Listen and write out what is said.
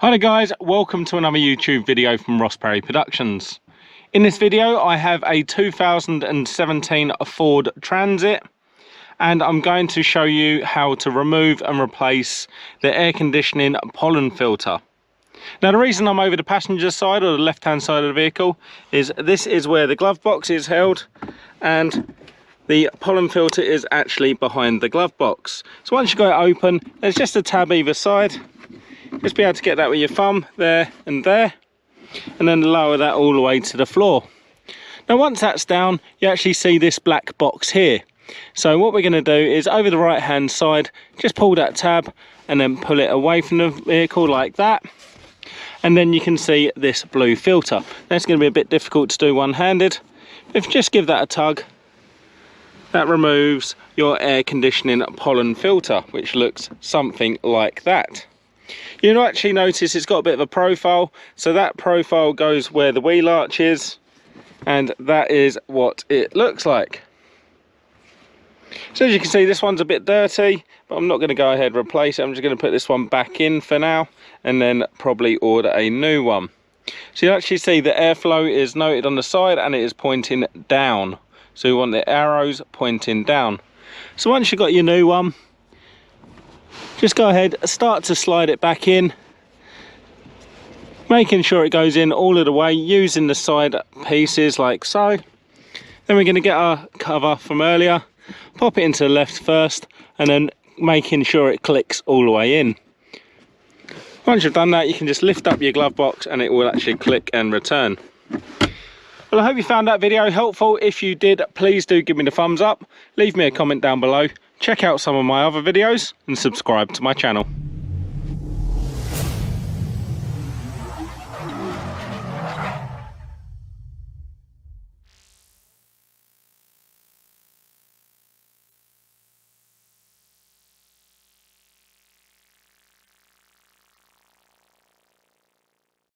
Hi guys, welcome to another YouTube video from Ross Perry Productions. In this video I have a 2017 Ford Transit and I'm going to show you how to remove and replace the air conditioning pollen filter. Now the reason I'm over the passenger side or the left hand side of the vehicle is this is where the glove box is held and the pollen filter is actually behind the glove box. So once you got it open, there's just a tab either side. Just be able to get that with your thumb there, and then lower that all the way to the floor. Now once that's down, you actually see this black box here. So what we're going to do is over the right hand side, just pull that tab and then pull it away from the vehicle like that. And then you can see this blue filter. That's going to be a bit difficult to do one-handed. If you just give that a tug, that removes your air conditioning pollen filter, which looks something like that. You'll actually notice it's got a bit of a profile, so that profile goes where the wheel arch is, and that is what it looks like. So as you can see, this one's a bit dirty, but I'm not going to go ahead and replace it. I'm just going to put this one back in for now and then probably order a new one. So you actually see the airflow is noted on the side and it is pointing down, so you want the arrows pointing down. So once you've got your new one, just go ahead, start to slide it back in, making sure it goes in all of the way, using the side pieces like so. Then we're going to get our cover from earlier, pop it into the left first, and then making sure it clicks all the way in. Once you've done that, you can just lift up your glove box and it will actually click and return. Well, I hope you found that video helpful. If you did, please do give me the thumbs up, leave me a comment down below, check out some of my other videos and subscribe to my channel.